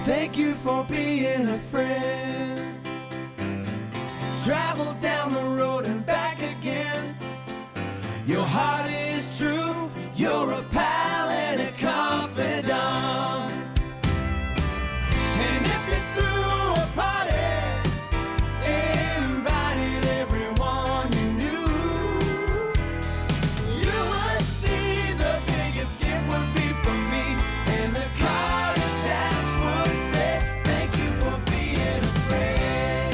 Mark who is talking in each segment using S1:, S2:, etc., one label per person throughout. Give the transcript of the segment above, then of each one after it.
S1: Thank you for being a friend. Travel down the road and back again. Your heart is true. You're a pal and a confidant. And if you threw a party, invited everyone you knew, you would see the biggest gift would be from me, and the card attached would say, thank you for being a friend.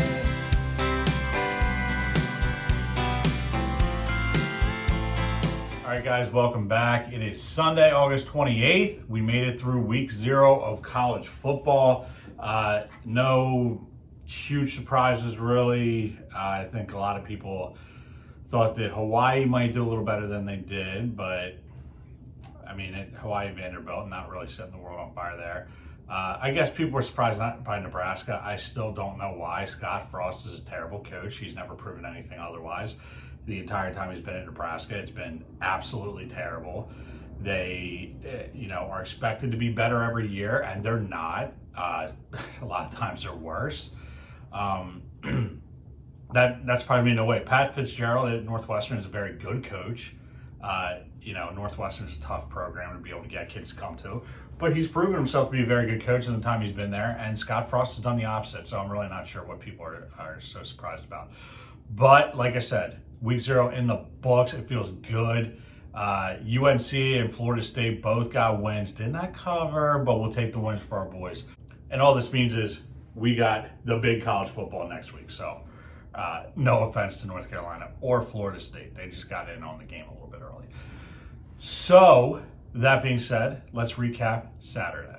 S2: All right, guys, welcome back. It is Sunday, August 28th. We made it through week 0 of college football. No huge surprises, really. I think a lot of people thought that Hawaii might do a little better than they did, but I mean, Hawaii Vanderbilt, not really setting the world on fire there. I guess people were surprised not by Nebraska. I still don't know why. Scott Frost is a terrible coach. He's never proven anything otherwise. The entire time he's been at Nebraska, it's been absolutely terrible. They, are expected to be better every year, and they're not. A lot of times they're worse. That's probably no way. Pat Fitzgerald at Northwestern is a very good coach. Northwestern's a tough program to be able to get kids to come to, but he's proven himself to be a very good coach in the time he's been there, and Scott Frost has done the opposite, so I'm really not sure what people are so surprised about. But like I said, week 0 in the books, it feels good. UNC and Florida State both got wins. Did not cover, but we'll take the wins for our boys. And all this means is we got the big college football next week, so no offense to North Carolina or Florida State. They just got in on the game a little bit early. So, that being said, let's recap Saturday.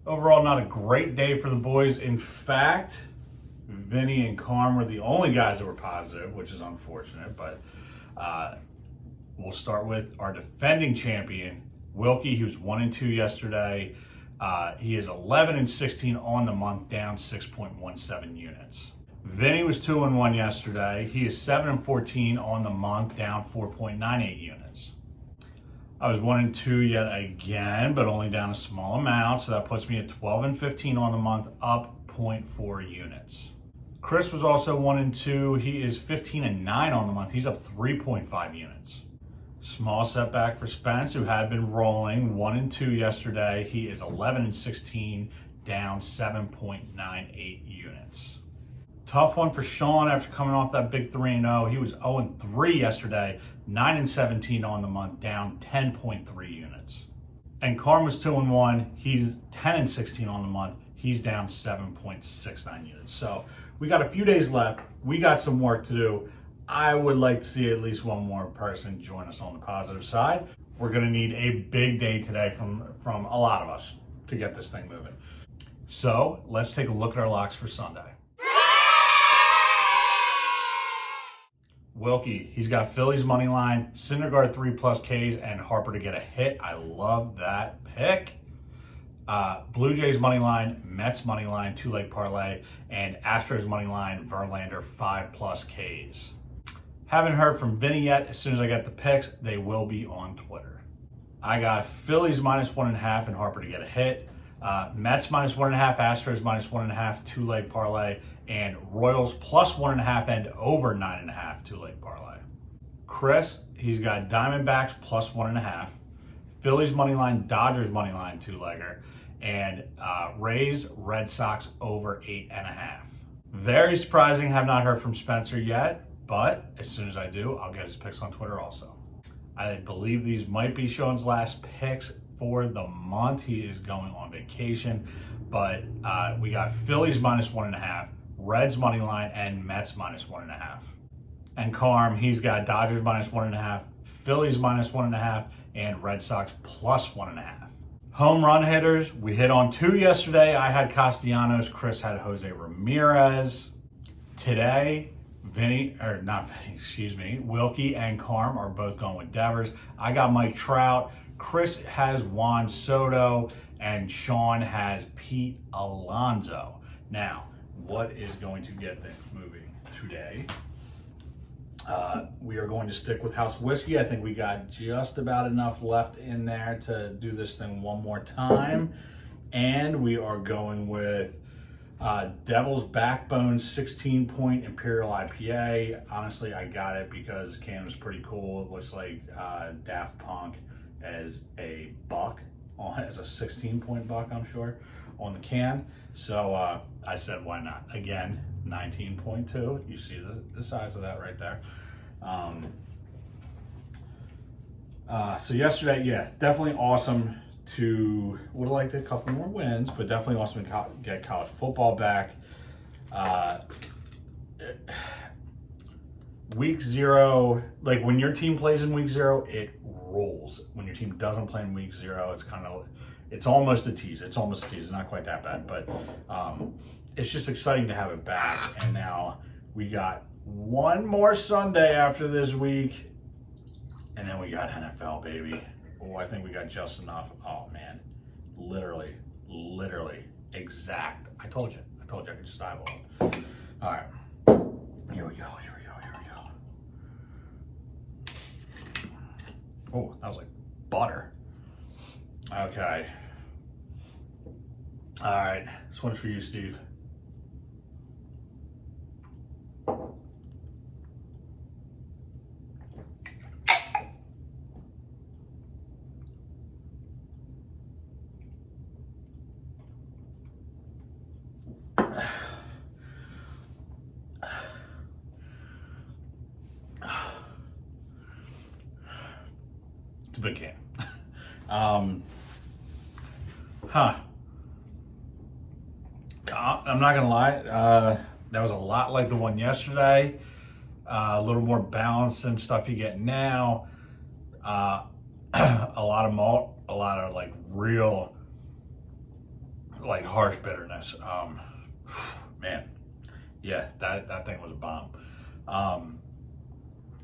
S2: Overall, not a great day for the boys. In fact, Vinny and Carm were the only guys that were positive, which is unfortunate, but we'll start with our defending champion, Wilkie. He was 1-2 yesterday. He is 11-16 on the month, down 6.17 units. Vinny was 2-1 yesterday. He is 7-14 on the month, down 4.98 units. I was 1-2 yet again, but only down a small amount, so that puts me at 12-15 on the month, up 0.4 units. Chris was also 1-2. He is 15-9 on the month. He's up 3.5 units. Small setback for Spence, who had been rolling 1-2 yesterday. He is 11-16, down 7.98 units. Tough one for Sean after coming off that big 3-0. He was 0-3 yesterday, 9-17 on the month, down 10.3 units. And Carm was 2-1. He's 10-16 on the month. He's down 7.69 units. So we got a few days left. We got some work to do. I would like to see at least one more person join us on the positive side. We're going to need a big day today from a lot of us to get this thing moving. So let's take a look at our locks for Sunday. Wilkie, he's got Phillies money line, Syndergaard 3+ Ks, and Harper to get a hit. I love that pick. Blue Jays money line, Mets money line, 2-leg parlay, and Astros money line, Verlander 5+ Ks. Haven't heard from Vinny yet. As soon as I get the picks, they will be on Twitter. I got Phillies -1.5 and Harper to get a hit. Mets -1.5, Astros -1.5, 2-leg parlay, and Royals +1.5 and over 9.5, 2-leg parlay. Chris, he's got Diamondbacks +1.5, Phillies money line, Dodgers money line, 2-legger, and Rays, Red Sox over 8.5. Very surprising, have not heard from Spencer yet, but as soon as I do, I'll get his picks on Twitter also. I believe these might be Sean's last picks for the month. He is going on vacation, but we got Phillies -1.5, Reds money line, and Mets -1.5. And Carm, he's got Dodgers -1.5, Phillies -1.5, and Red Sox +1.5. Home run hitters, we hit on 2 yesterday. I had Castellanos, Chris had Jose Ramirez. Today, Wilkie and Carm are both going with Devers. I got Mike Trout. Chris has Juan Soto, and Sean has Pete Alonso. Now, what is going to get things moving today? We are going to stick with house whiskey. I think we got just about enough left in there to do this thing one more time. And we are going with Devil's Backbone 16-point Imperial IPA. Honestly, I got it because the can was pretty cool. It looks like Daft Punk as a buck, as a 16-point buck, I'm sure, on the can. So I said, why not? Again, 19.2. You see the size of that right there. So yesterday, yeah, definitely awesome to, would have liked a couple more wins, but definitely awesome to get college football back. Week 0, like when your team plays in week 0, it rolls. When your team doesn't play in week 0, it's almost a tease. It's almost a tease. It's not quite that bad, but it's just exciting to have it back. And now we got one more Sunday after this week, and then we got NFL, baby. Oh, I think we got just enough. Oh man, literally exact. I told you I could just eyeball it. All right, here we go. Oh, that was like butter. Okay. All right, this one's for you, Steve. It's a big can. I'm not gonna lie. That was a lot like the one yesterday. A little more balanced than stuff you get now. A lot of malt, a lot of like real, like harsh bitterness. Man, yeah, that thing was a bomb.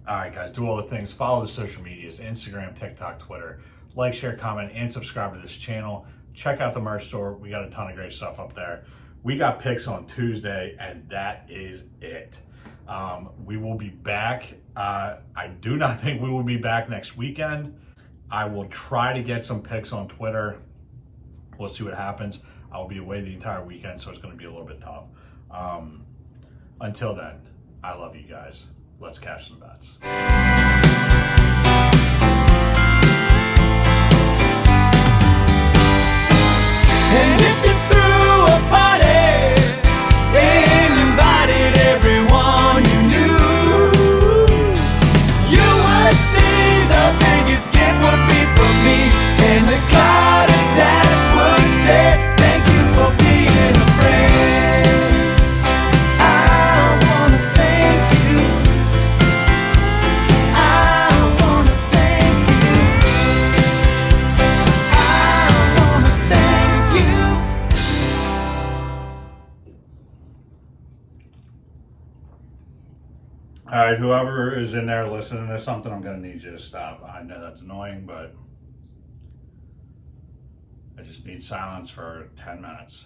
S2: All right, guys, do all the things. Follow the social medias, Instagram, TikTok, Twitter. Like, share, comment, and subscribe to this channel. Check out the merch store. We got a ton of great stuff up there. We got picks on Tuesday, and that is it. We will be back. I do not think we will be back next weekend. I will try to get some picks on Twitter. We'll see what happens. I'll be away the entire weekend, so it's going to be a little bit tough. Until then, I love you guys. Let's cash some bets.
S1: And if you threw a party and invited everyone you knew, you would see the biggest gift would be from me, and the card attached would say, thank you for being a friend. I wanna thank you. I wanna thank you. I wanna thank you.
S2: All right, whoever is in there listening to something, I'm going to need you to stop. I know that's annoying, but I just need silence for 10 minutes.